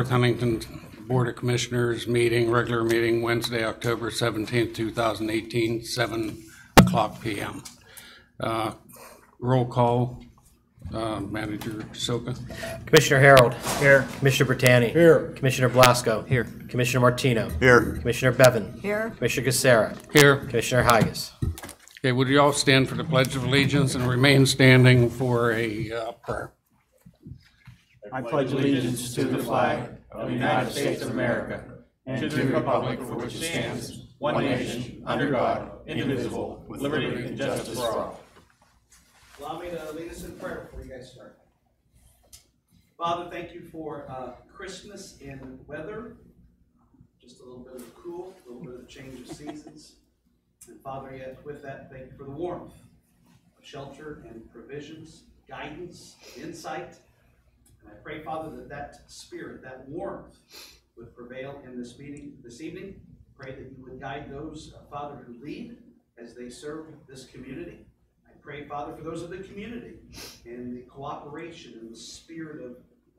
North Huntington Board of Commissioners meeting, regular meeting, Wednesday, October 17th, 2018, 7 o'clock p.m. Roll call, Manager Soka. Commissioner Harold. Here. Commissioner Bertani. Here. Commissioner Blasco. Here. Commissioner Martino. Here. Commissioner Bevan. Here. Commissioner Gacera. Here. Commissioner Higas. Okay, would you all stand for the Pledge of Allegiance and remain standing for a prayer? I pledge allegiance to the flag of the United States of America and to the republic for which it stands, one nation, under God, indivisible, with liberty and justice for all. Allow me to lead us in prayer before you guys start. Father, thank you for Christmas in weather, just a little bit of cool, a little bit of change of seasons. And Father, yet with that, thank you for the warmth of shelter and provisions, guidance, insight. And I pray, Father, that that spirit, that warmth would prevail in this meeting this evening. Pray that you would guide those, Father, who lead as they serve this community. I pray, Father, for those of the community and the cooperation and the spirit of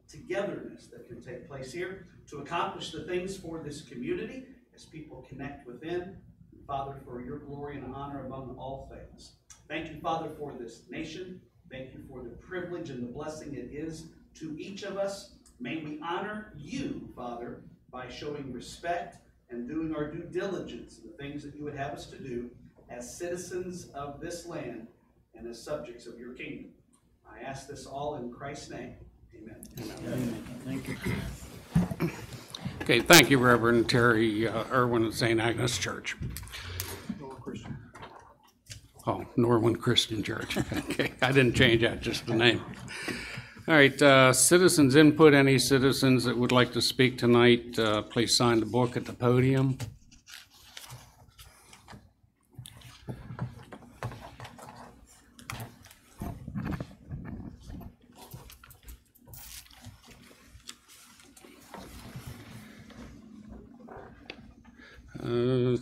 togetherness that can take place here to accomplish the things for this community as people connect within. And Father, for your glory and honor among all things. Thank you, Father, for this nation. Thank you for the privilege and the blessing it is to each of us. May we honor you, Father, by showing respect and doing our due diligence in the things that you would have us to do as citizens of this land and as subjects of your kingdom. I ask this all in Christ's name. Amen. Amen. Thank you. Okay, thank you, Reverend Terry Irwin of St. Agnes Church. Oh, Norwin Christian Church. Okay, I didn't change that, just the name. All right, citizens input. Any citizens that would like to speak tonight, please sign the book at the podium.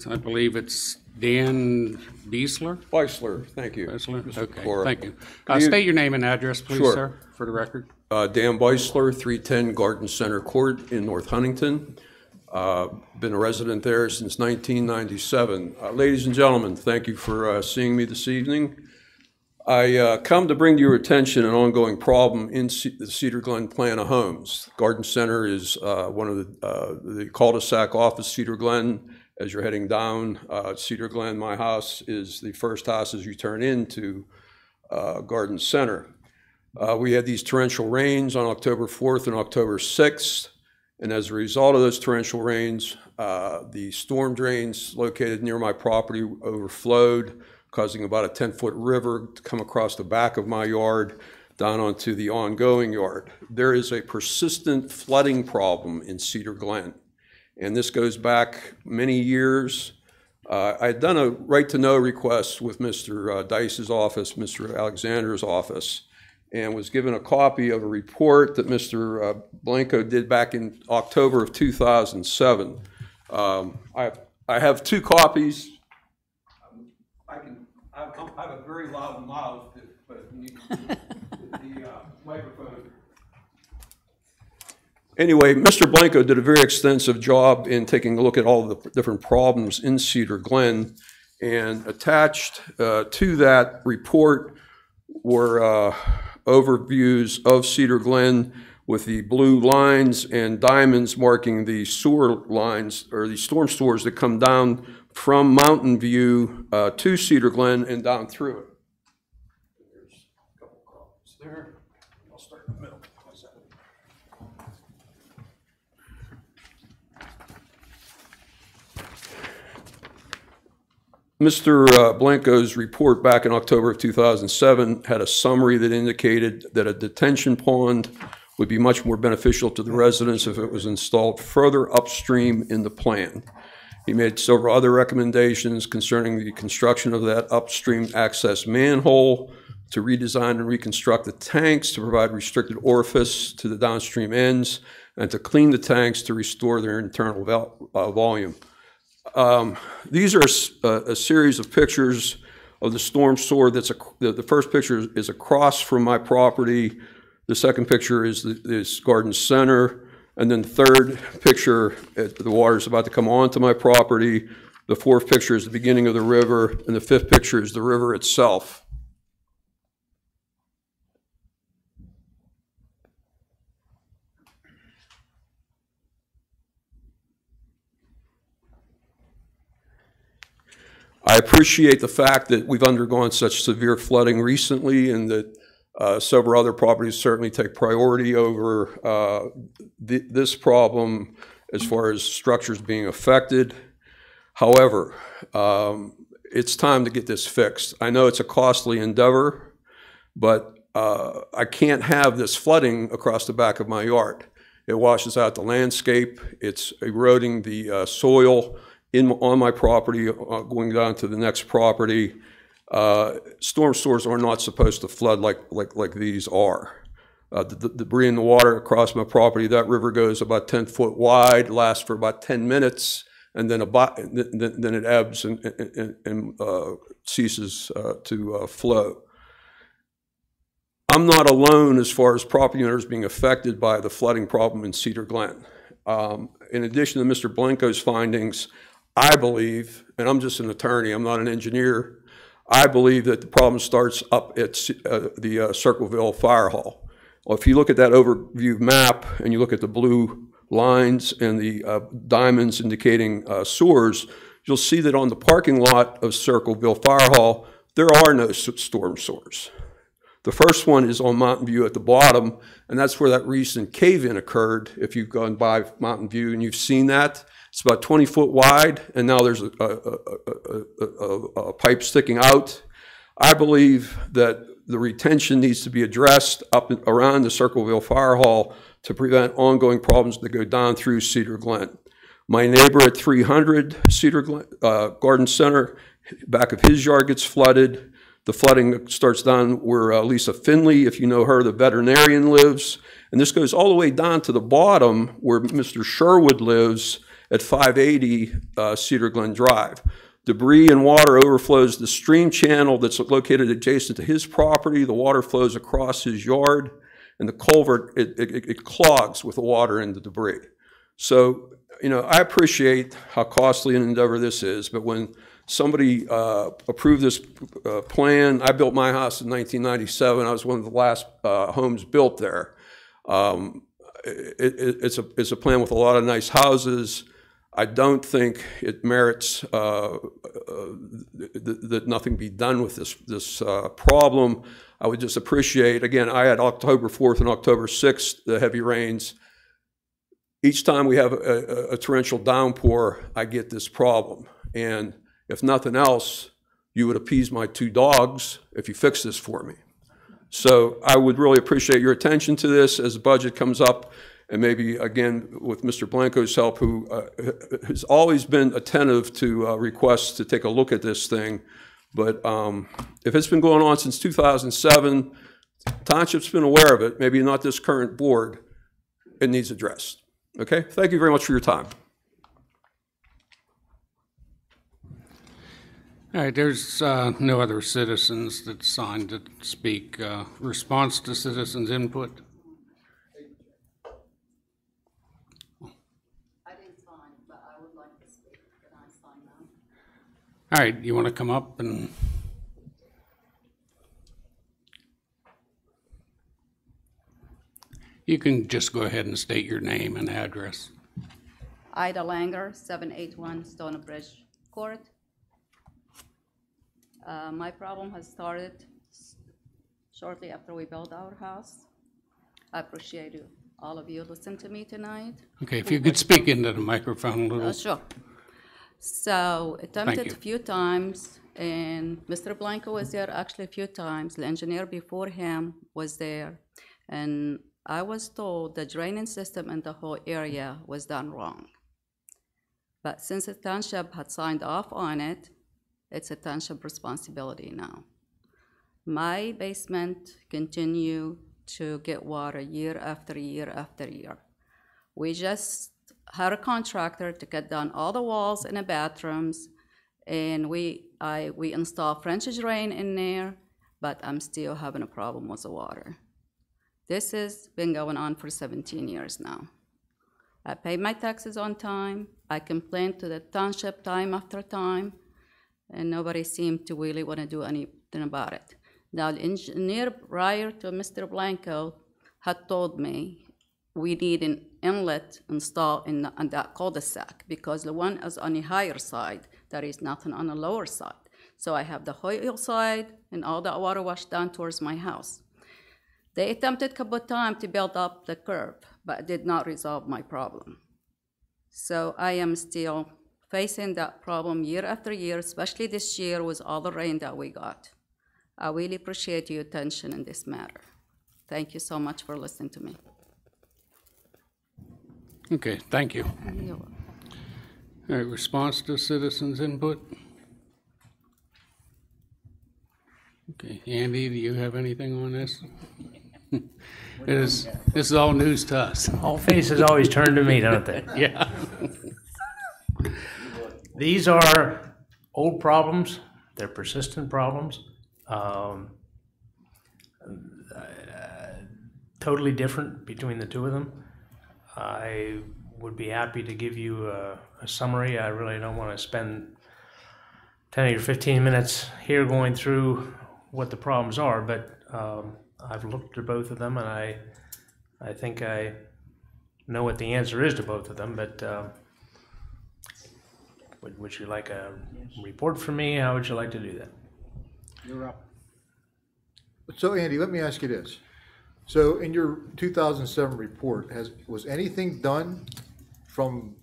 I believe it's Dan Beisler. Beisler, thank you. Beisler? Okay, Cora. thank you. State your name and address, please, Sure. sir, for the record. Dan Beisler, 310 Garden Center Court in North Huntington. Been a resident there since 1997. Ladies and gentlemen, thank you for seeing me this evening. I come to bring to your attention an ongoing problem in the Cedar Glen plan of homes. Garden Center is one of the cul-de-sac off of Cedar Glen. As you're heading down Cedar Glen, my house is the first house as you turn into Garden Center. We had these torrential rains on October 4th and October 6th, and as a result of those torrential rains, the storm drains located near my property overflowed, causing about a 10-foot river to come across the back of my yard down onto the ongoing yard. There is a persistent flooding problem in Cedar Glen, and this goes back many years. I had done a right-to-know request with Mr. Dice's office, Mr. Alexander's office, and was given a copy of a report that Mr. Blanco did back in October of 2007. I have two copies. I have a very loud mouth, but the microphone. Anyway, Mr. Blanco did a very extensive job in taking a look at all the different problems in Cedar Glen, and attached to that report were overviews of Cedar Glen with the blue lines and diamonds marking the sewer lines or the storm sewers that come down from Mountain View to Cedar Glen and down through it. There's a couple of problems there. I'll start in the middle. Mr. Blanco's report back in October of 2007 had a summary that indicated that a detention pond would be much more beneficial to the residents if it was installed further upstream in the plan. He made several other recommendations concerning the construction of that upstream access manhole, to redesign and reconstruct the tanks to provide restricted orifice to the downstream ends, and to clean the tanks to restore their internal volume. These are a series of pictures of the storm sewer. The first picture is across from my property. The second picture is Garden Center. And then the third picture, the water's about to come onto my property. The fourth picture is the beginning of the river, and the fifth picture is the river itself. I appreciate the fact that we've undergone such severe flooding recently, and that several other properties certainly take priority over this problem as far as structures being affected. However, it's time to get this fixed. I know it's a costly endeavor, but I can't have this flooding across the back of my yard. It washes out the landscape. It's eroding the soil on my property, going down to the next property. Storm sewers are not supposed to flood like these are. The debris in the water across my property, that river goes about 10 foot wide, lasts for about 10 minutes, and then it ebbs and ceases to flow. I'm not alone as far as property owners being affected by the flooding problem in Cedar Glen. In addition to Mr. Blanco's findings, I believe, and I'm just an attorney, I'm not an engineer, I believe that the problem starts up at the Circleville Fire Hall. Well, if you look at that overview map and you look at the blue lines and the diamonds indicating sewers, you'll see that on the parking lot of Circleville Fire Hall, there are no storm sewers. The first one is on Mountain View at the bottom, and that's where that recent cave-in occurred. If you've gone by Mountain View and you've seen that, it's about 20 foot wide, and now there's a pipe sticking out. I believe that the retention needs to be addressed up and around the Circleville Fire Hall to prevent ongoing problems that go down through Cedar Glen. My neighbor at 300 Cedar Glen, Garden Center, back of his yard gets flooded. The flooding starts down where Lisa Finley, if you know her, the veterinarian, lives. And this goes all the way down to the bottom where Mr. Sherwood lives at 580 Cedar Glen Drive. Debris and water overflows the stream channel that's located adjacent to his property. The water flows across his yard, and the culvert, it clogs with the water and the debris. So, you know, I appreciate how costly an endeavor this is, but when somebody approved this plan, I built my house in 1997. I was one of the last homes built there. It's a plan with a lot of nice houses. I don't think it merits that nothing be done with this problem. I would just appreciate, again, I had October 4th and October 6th, the heavy rains. Each time we have a torrential downpour, I get this problem. And if nothing else, you would appease my two dogs if you fix this for me. So I would really appreciate your attention to this as the budget comes up, and maybe, again, with Mr. Blanco's help, who has always been attentive to requests to take a look at this thing. But if it's been going on since 2007, Township's been aware of it, maybe not this current board, it needs addressed. Okay? Thank you very much for your time. All right, there's no other citizens that signed to speak. Response to citizens' input? All right, you want to come up and... You can just go ahead and state your name and address. Ida Langer, 781 Stonebridge Court. My problem has started shortly after we built our house. I appreciate you, all of you listen to me tonight. Okay, if you could speak into the microphone a little. Sure. So attempted a few times, and Mr. Blanco was there actually a few times. The engineer before him was there, and I was told the draining system in the whole area was done wrong. But since the township had signed off on it, it's a township responsibility now. My basement continue to get water year after year after year. We just had a contractor to cut down all the walls in the bathrooms, and we installed French drain in there, but I'm still having a problem with the water. This has been going on for 17 years now. I pay my taxes on time. I complain to the township time after time, and nobody seemed to really want to do anything about it. Now, the engineer prior to Mr. Blanco had told me we need an inlet installed on that cul-de-sac because the one is on the higher side, there is nothing on the lower side. So I have the hillside and all that water washed down towards my house. They attempted a couple of times to build up the curb, but it did not resolve my problem. So I am still facing that problem year after year, especially this year with all the rain that we got. I really appreciate your attention in this matter. Thank you so much for listening to me. Okay, thank you. You're welcome. All right, response to citizens' input? Okay, Andy, do you have anything on this? This is all news to us. All faces always turn to me, don't they? Yeah. These are old problems. They're persistent problems. Totally different between the two of them. I would be happy to give you a summary. I really don't want to spend 10 or 15 minutes here going through what the problems are, but I've looked at both of them, and I think I know what the answer is to both of them, but would you like a report from me? How would you like to do that? You're up. So Andy, let me ask you this. So in your 2007 report, was anything done from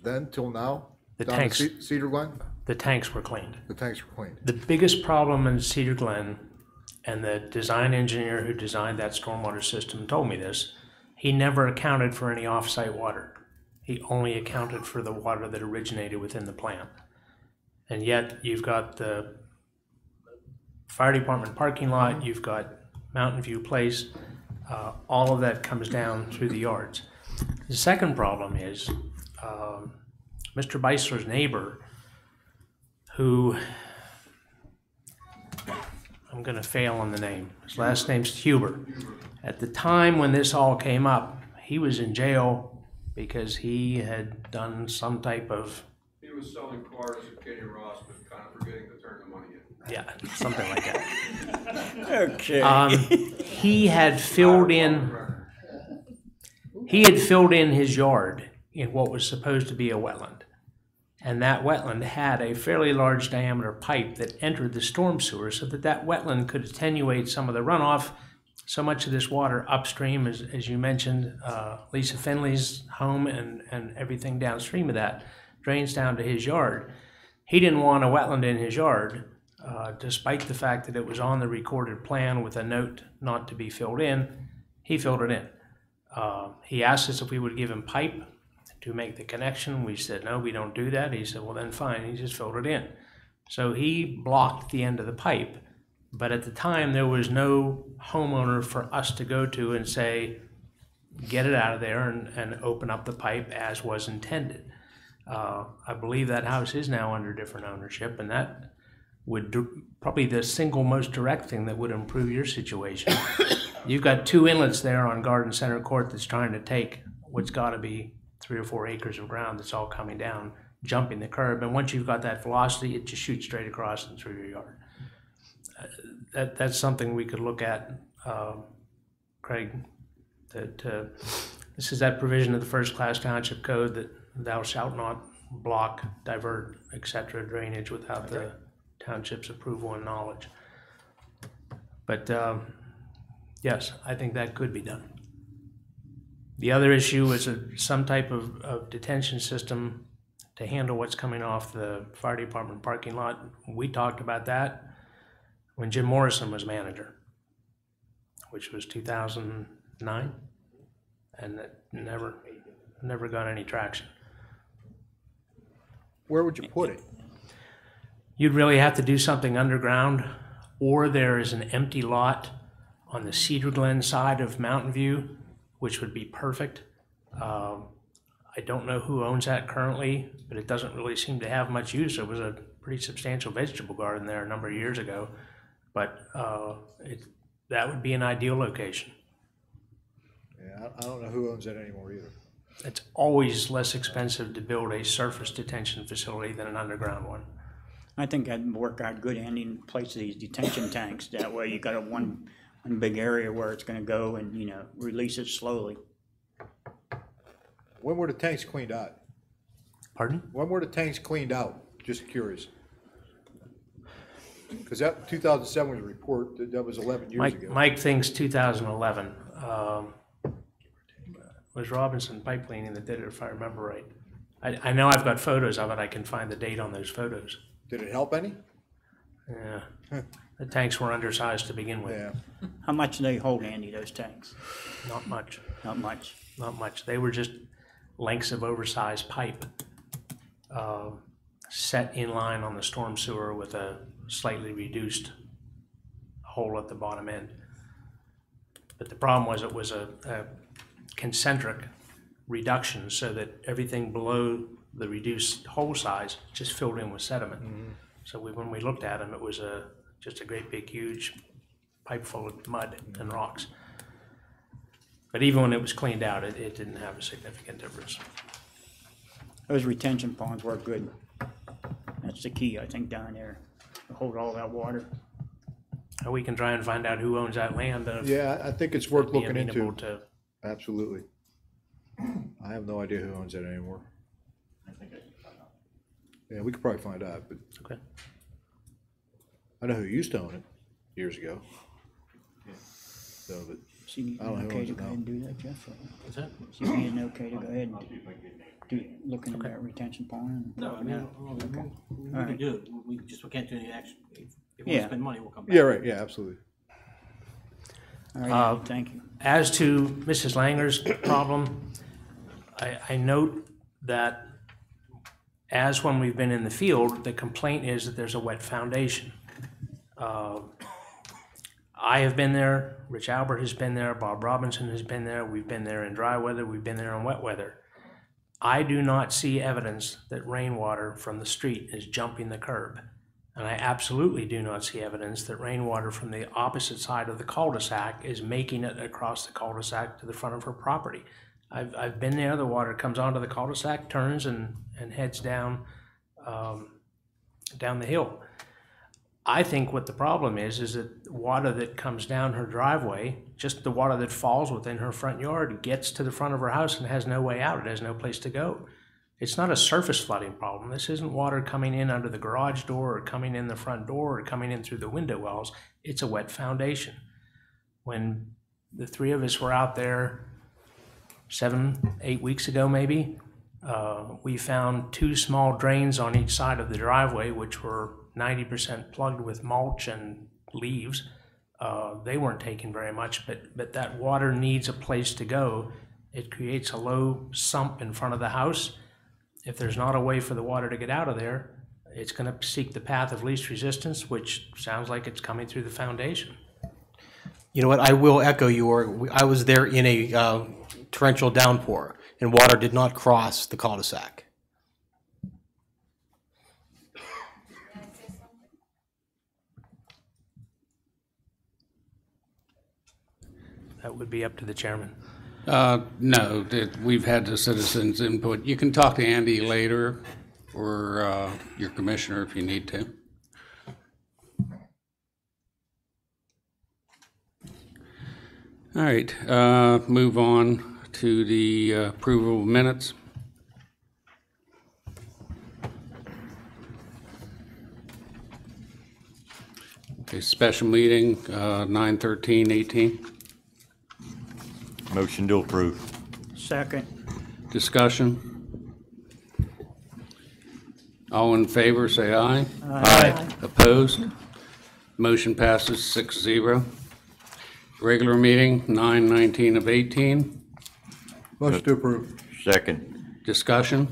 then till now? The down to tanks. Cedar Glen? The tanks were cleaned. The tanks were cleaned. The biggest problem in Cedar Glen, and the design engineer who designed that stormwater system told me this, he never accounted for any off-site water. He only accounted for the water that originated within the plant. And yet you've got the fire department parking lot, you've got Mountain View Place, all of that comes down through the yards. The second problem is Mr. Beisler's neighbor, who, I'm going to fail on the name. His last name's Huber. At the time when this all came up, he was in jail because he had done some type of... He was selling cars to Kenny Ross, but kind of forgetting to turn the money in. Yeah, something like that. Okay. He had filled in his yard in what was supposed to be a wetland. And that wetland had a fairly large diameter pipe that entered the storm sewer so that that wetland could attenuate some of the runoff. So much of this water upstream, as you mentioned, Lisa Finley's home and everything downstream of that drains down to his yard. He didn't want a wetland in his yard, despite the fact that it was on the recorded plan with a note not to be filled in. He filled it in. He asked us if we would give him pipe to make the connection. We said, no, we don't do that. He said, well, then fine. He just filled it in. So he blocked the end of the pipe. But at the time, there was no homeowner for us to go to and say, get it out of there and open up the pipe as was intended. I believe that house is now under different ownership, and that would probably the single most direct thing that would improve your situation. You've got two inlets there on Garden Center Court that's trying to take what's got to be 3 or 4 acres of ground that's all coming down, jumping the curb, and once you've got that velocity, it just shoots straight across and through your yard. That's something we could look at, Craig. This is that provision of the first-class township code that thou shalt not block, divert, etc. drainage without the township's approval and knowledge. But yes, I think that could be done. The other issue is some type of detention system to handle what's coming off the fire department parking lot. We talked about that when Jim Morrison was manager, which was 2009, and that never got any traction. Where would you put it? You'd really have to do something underground, or there is an empty lot on the Cedar Glen side of Mountain View, which would be perfect. I don't know who owns that currently, but it doesn't really seem to have much use. It was a pretty substantial vegetable garden there a number of years ago, but that would be an ideal location. Yeah, I don't know who owns that anymore either. It's always less expensive to build a surface detention facility than an underground one. I think that'd work out good, Andy, in place of these detention tanks. That way you got one big area where it's gonna go and, you know, release it slowly. When were the tanks cleaned out? Pardon? When were the tanks cleaned out? Just curious. Because that 2007 was a report, that was 11 years ago. Mike thinks 2011. Was Robinson Pipe Cleaning that did it, if I remember right. I know I've got photos of it. I can find the date on those photos. Did it help any? Yeah. The tanks were undersized to begin with. Yeah. How much do they hold, Andy, those tanks? Not much. Not much. Not much. They were just lengths of oversized pipe set in line on the storm sewer with a slightly reduced hole at the bottom end. But the problem was it was a concentric reduction so that everything below the reduced hole size just filled in with sediment. So when we looked at them, it was just a great big huge pipe full of mud and rocks. But even when it was cleaned out, it didn't have a significant difference. Those retention ponds work good. That's the key, I think, down there, to hold all that water. And we can try and find out who owns that land. Yeah, I think it's worth be looking amenable into. to- Absolutely. I have no idea who owns that anymore. Yeah, we could probably find out, but Okay. I know who used to own it years ago. So, but So you need I don't know who okay owns to it go now. ahead and do that, Jeff? What's that? So you need an okay to go ahead and look into that retention pond? No, I mean, we can Alright. do it, we can't do any action. If we Yeah. spend money, we'll come back. yeah, right, yeah, absolutely. All right, Andy, thank you. As to Mrs. Langer's problem, I note that as when we've been in the field, the complaint is that there's a wet foundation. I have been there, Rich Albert has been there, Bob Robinson has been there, we've been there in dry weather, we've been there in wet weather. I do not see evidence that rainwater from the street is jumping the curb. And I absolutely do not see evidence that rainwater from the opposite side of the cul-de-sac is making it across the cul-de-sac to the front of her property. I've been there, the water comes onto the cul-de-sac, turns and heads down, down the hill. I think what the problem is that water that comes down her driveway, just the water that falls within her front yard, gets to the front of her house and has no way out. It has no place to go. It's not a surface flooding problem. This isn't water coming in under the garage door or coming in the front door or coming in through the window wells. It's a wet foundation. When the three of us were out there 7-8 weeks ago maybe, we found 2 small drains on each side of the driveway, which were 90% plugged with mulch and leaves. They weren't taking very much, but that water needs a place to go. It creates a low sump in front of the house. If there's not a way for the water to get out of there, it's going to seek the path of least resistance, which sounds like it's coming through the foundation. You know what, I will echo I was there in a torrential downpour, and water did not cross the cul-de-sac. That would be up to the chairman. No, we've had the citizens' input. You can talk to Andy later, or your commissioner if you need to. All right, move on to the approval of minutes. Okay, special meeting, 9/13/18. Motion to approve. Second. Discussion? All in favor, say aye. Aye. Opposed? Motion passes 6-0. Regular meeting, 9/19/18. Motion to approve. Second. Discussion?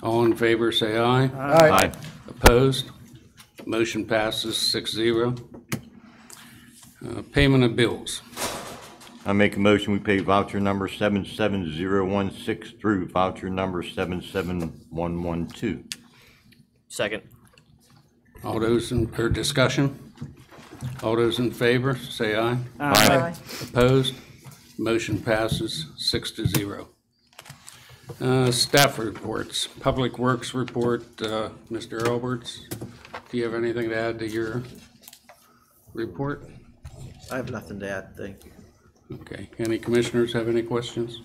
All in favor, say aye. Aye. Opposed? Motion passes 6-0. Payment of bills. I make a motion, we pay voucher number 77016 through voucher number 77112. Second. All those or discussion? All those in favor, say aye. Aye. Opposed? Motion passes 6-0. Staff reports. Public Works report, Mr. Alberts, do you have anything to add to your report? I have nothing to add, thank you. Okay. Any commissioners have any questions?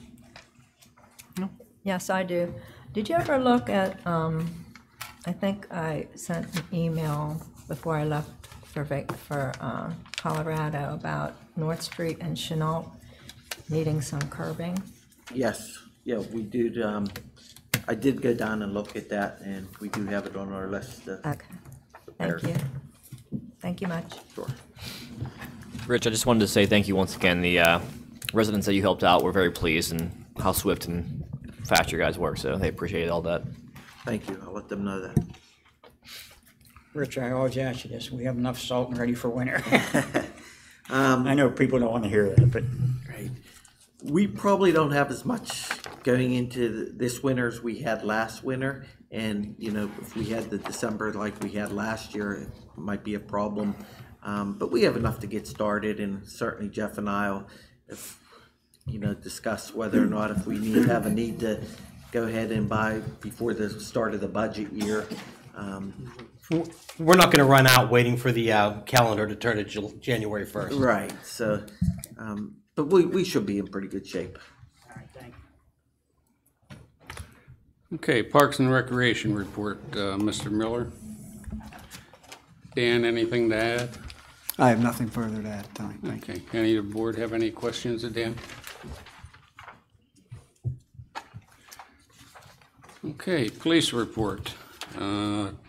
Yes, I do. Did you ever look at, I think I sent an email before I left for Colorado about North Street and Chenault needing some curbing? Yes, yeah, we do, I did go down and look at that, and we do have it on our list. Okay, thank you. Thank you much. Sure. Rich, I just wanted to say thank you once again. The residents that you helped out were very pleased and how swift and fast you guys work, so they appreciated all that. Thank you, I'll let them know that. Rich, I always ask you this, we have enough salt and ready for winter. I know people don't want to hear that, but. Right. We probably don't have as much going into this winter as we had last winter. And, you know, if we had the December like we had last year, it might be a problem. But we have enough to get started, and certainly Jeff and I will, discuss whether or not if we have a need to go ahead and buy before the start of the budget year. We're not going to run out waiting for the calendar to turn to January 1st. Right. So, but we should be in pretty good shape. All right, thank you. Okay, Parks and Recreation report, Mr. Miller. Dan, anything to add? I have nothing further to add tonight. Thank you. Okay, any of the board have any questions of Dan? Okay, police report,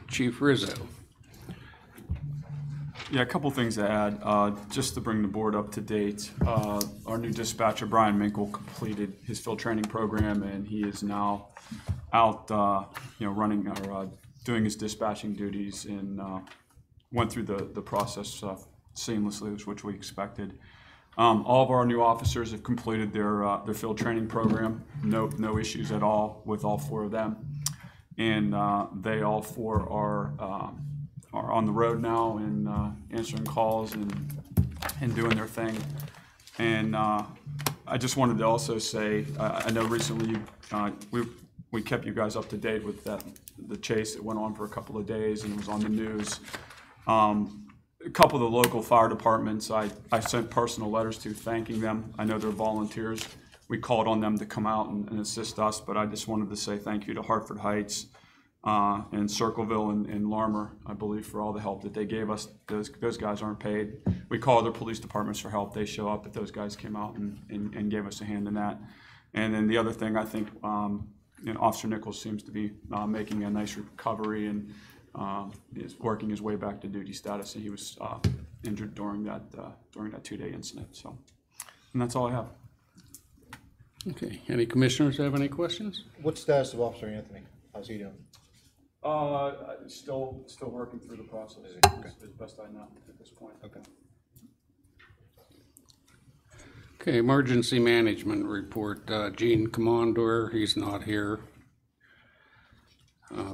Chief Rizzo. Yeah, a couple things to add, just to bring the board up to date. Our new dispatcher, Brian Minkle, completed his field training program, and he is now out, running or doing his dispatching duties, and went through the process seamlessly, which we expected. All of our new officers have completed their field training program. No issues at all with all four of them, and they all four are on the road now and answering calls and doing their thing. And I just wanted to also say, I know recently we kept you guys up to date with the chase that went on for a couple of days and was on the news. A couple of the local fire departments I sent personal letters to thanking them. I know they're volunteers. We called on them to come out and assist us, but I just wanted to say thank you to Hartford Heights and Circleville and Larmer, I believe, for all the help that they gave us. Those guys aren't paid. We call other police departments for help. They show up, but those guys came out and gave us a hand in that. And then the other thing, I think Officer Nichols seems to be making a nice recovery and is working his way back to duty status. And he was injured during that 2-day incident. So, and that's all I have. Okay, any commissioners have any questions? What's the status of Officer Anthony? How's he doing? Still working through the process as best I know at this point. Okay. Okay, emergency management report, Gene Commandor, he's not here.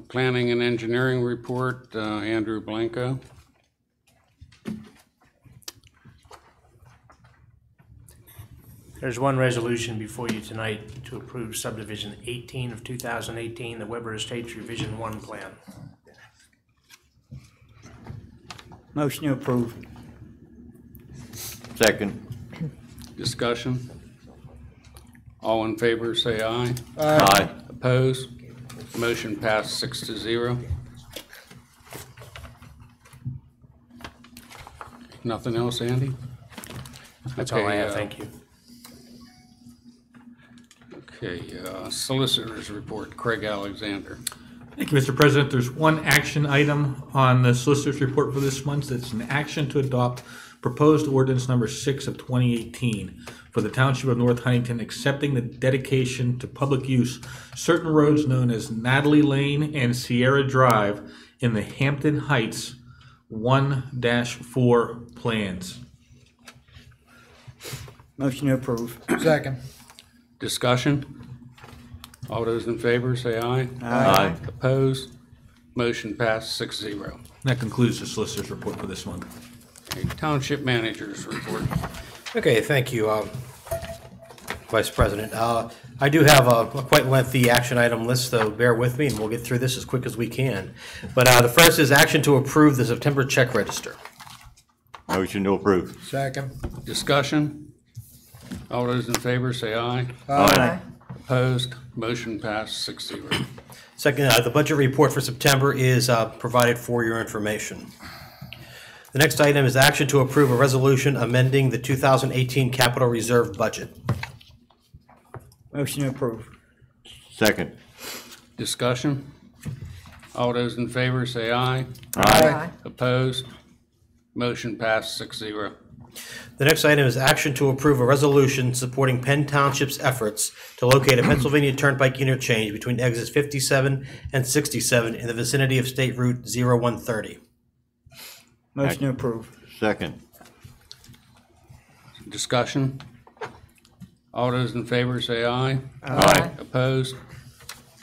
Planning and engineering report, Andrew Blanco. There's one resolution before you tonight to approve subdivision 18 of 2018, the Weber Estates Revision 1 plan. Motion to approve. Second. Discussion? All in favor, say aye. Aye. Opposed? Motion passed 6-0. Nothing else, Andy? That's all I have, thank you. Okay, solicitors report, Craig Alexander. Thank you, Mr. President. There's one action item on the solicitor's report for this month. It's an action to adopt proposed ordinance number 6 of 2018 for the Township of North Huntington accepting the dedication to public use certain roads known as Natalie Lane and Sierra Drive in the Hampton Heights 1-4 plans. Motion to approve. Second. Discussion? All those in favor, say aye. Aye. Opposed? Motion passed 6-0. That concludes the solicitor's report for this month. Okay, Township managers report. Okay, thank you. Vice President. I do have a quite lengthy action item list, so bear with me and we'll get through this as quick as we can. But the first is action to approve the September check register. Motion to approve. Second. Discussion? All those in favor say aye. Aye. Opposed? Motion passed 6-0. Second, the budget report for September is provided for your information. The next item is action to approve a resolution amending the 2018 capital reserve budget. Motion to approve. Second. Discussion? All those in favor say aye. Aye. Opposed? Motion passed 6-0. The next item is action to approve a resolution supporting Penn Township's efforts to locate a Pennsylvania Turnpike interchange between exits 57 and 67 in the vicinity of State Route 0130. Motion to approve. Second. Discussion? All those in favor say aye. Aye. Opposed?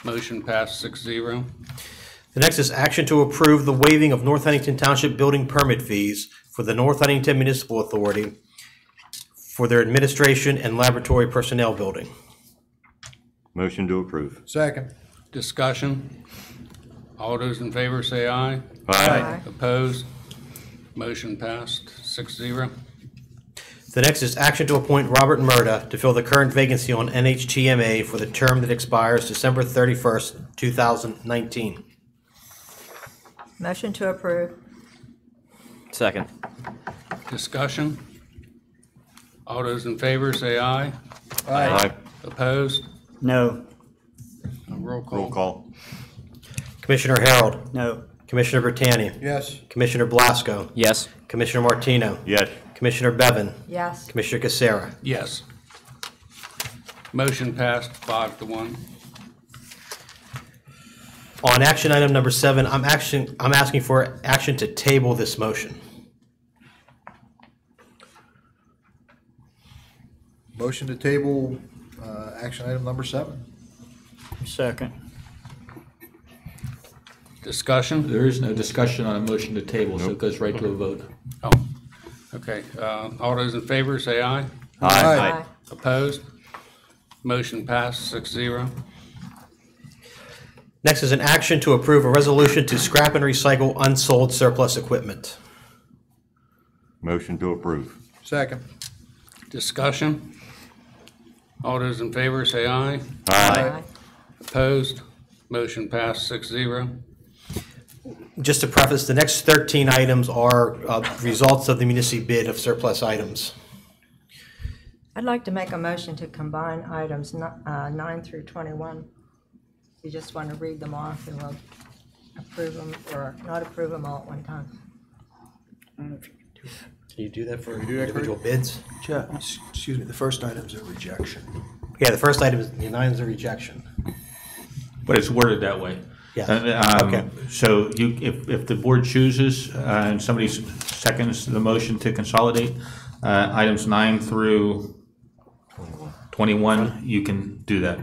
Motion passed 6-0. The next is action to approve the waiving of North Huntington Township building permit fees for the North Huntington Municipal Authority for their administration and laboratory personnel building. Motion to approve. Second. Discussion? All those in favor say aye. Aye. Opposed? Motion passed 6-0. The next is action to appoint Robert Murda to fill the current vacancy on NHTMA for the term that expires December 31st, 2019. Motion to approve. Second. Discussion? All those in favor say aye. Aye. Opposed? No. Roll call. Roll call. Commissioner Harold, No. Commissioner Bertani, Yes. Commissioner Blasco, Yes. Commissioner Martino, Yes. Commissioner Bevan, Yes. Commissioner Casera. Yes. Motion passed 5-1. On action item number 7, I'm asking for action to table this motion. Motion to table, action item number 7. Second. Discussion? There is no discussion on a motion to table, so it goes right to a vote. Oh, okay. All those in favor say aye. Aye. Opposed? Motion passed 6-0. Next is an action to approve a resolution to scrap and recycle unsold surplus equipment. Motion to approve. Second. Discussion? All those in favor say aye. Aye. Opposed? Motion passed 6-0. Just to preface, the next 13 items are results of the municipal bid of surplus items. I'd like to make a motion to combine items 9 through 21. You just want to read them off and we'll approve them or not approve them all at one time. Can you do that for individual bids? Excuse me, the first item's a rejection. Yeah, the first item is, the 9 is a rejection. But it's worded that way. Yeah. Okay. So you, if the board chooses, and somebody seconds the motion to consolidate, items 9 through 21, you can do that.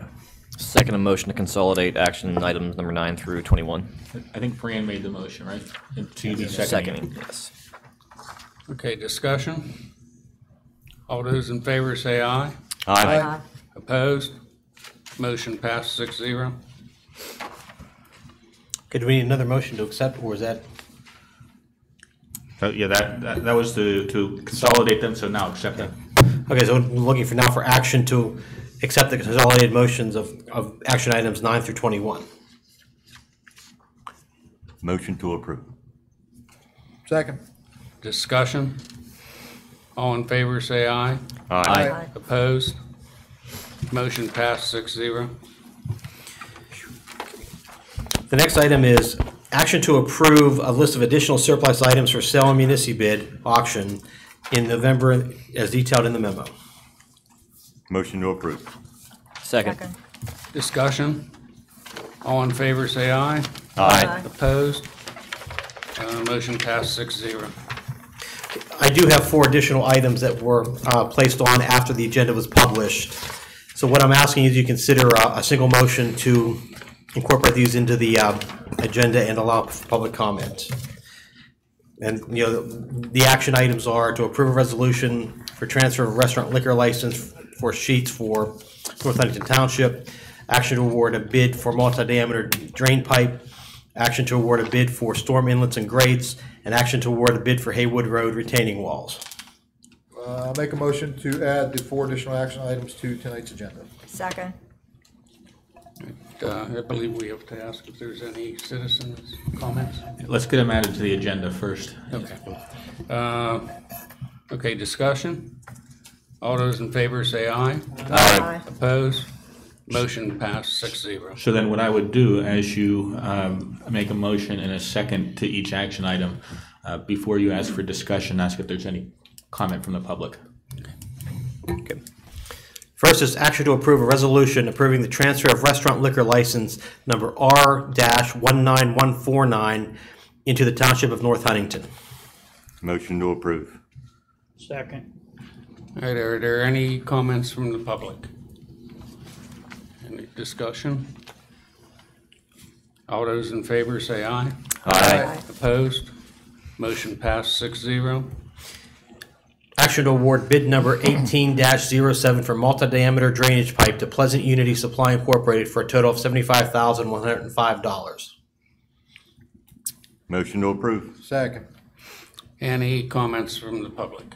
Second, a motion to consolidate action items number 9 through 21. I think Fran made the motion, right? And to be Seconding, yes. Okay, discussion? All those in favor say aye. Aye. Opposed? Motion passed 6-0. Okay, do we need another motion to accept, or is that? Yeah, that was to consolidate them, so now accept them. Okay, so we're looking for now for action to accept the consolidated motions of action items 9 through 21. Motion to approve. Second. Discussion? All in favor say aye. Aye. Opposed? Motion passed 6-0. The next item is action to approve a list of additional surplus items for sale and municipal bid auction in November as detailed in the memo. Motion to approve. Second. Discussion? All in favor say aye. Aye. Opposed? Motion passed 6-0. I do have 4 additional items that were placed on after the agenda was published. So what I'm asking is you consider a single motion to incorporate these into the agenda and allow for public comment. And, the action items are to approve a resolution for transfer of restaurant liquor license for sheets for North Huntington Township. Action to award a bid for multi-diameter drain pipe. Action to award a bid for storm inlets and grates. And action to award a bid for Haywood Road retaining walls. I'll make a motion to add the 4 additional action items to tonight's agenda. Second. I believe we have to ask if there's any citizens' comments. Let's get them added to the agenda first. Okay. Okay, discussion? All those in favor say aye. Aye. Opposed? Motion passed 6-0. So then what I would do, as you make a motion and a second to each action item, before you ask for discussion, ask if there's any comment from the public. Okay. First is action to approve a resolution approving the transfer of restaurant liquor license number R-19149 into the Township of North Huntington. Motion to approve. Second. All right, are there any comments from the public? Any discussion? All those in favor say aye. Aye. Opposed? Motion passed 6-0. Action to award bid number 18-07 for multi-diameter drainage pipe to Pleasant Unity Supply Incorporated for a total of $75,105. Motion to approve. Second. Any comments from the public,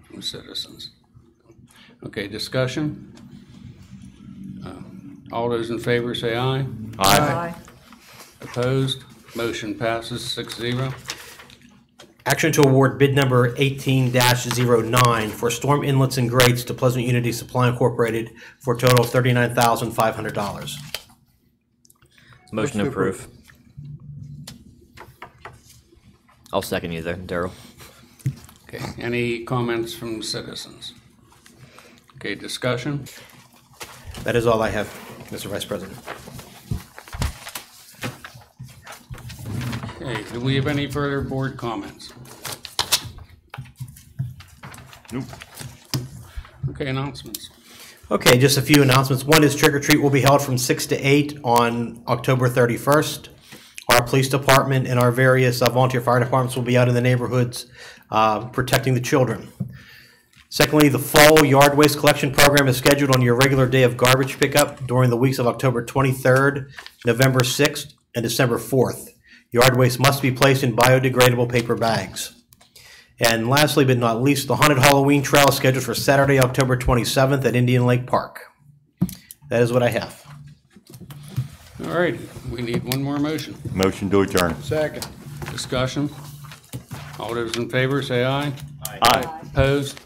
from citizens? Okay, discussion? All those in favor say aye. Aye. Opposed? Motion passes 6-0. Action to award bid number 18-09 for storm inlets and grates to Pleasant Unity Supply Incorporated for a total of $39,500. Motion to approve. I'll second you there, Daryl. Okay, any comments from citizens? Okay, discussion? That is all I have, Mr. Vice President. Okay, do we have any further board comments? Nope. Okay, announcements. Okay, just a few announcements. One is trick or treat will be held from 6 to 8 on October 31st. Our police department and our various volunteer fire departments will be out in the neighborhoods protecting the children. Secondly, the fall yard waste collection program is scheduled on your regular day of garbage pickup during the weeks of October 23rd, November 6th, and December 4th. Yard waste must be placed in biodegradable paper bags. And lastly, but not least, the Haunted Halloween Trail is scheduled for Saturday, October 27th at Indian Lake Park. That is what I have. All right, we need one more motion. Motion to adjourn. Second. Discussion? All those in favor say aye. Aye. Opposed?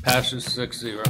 Passes 6-0.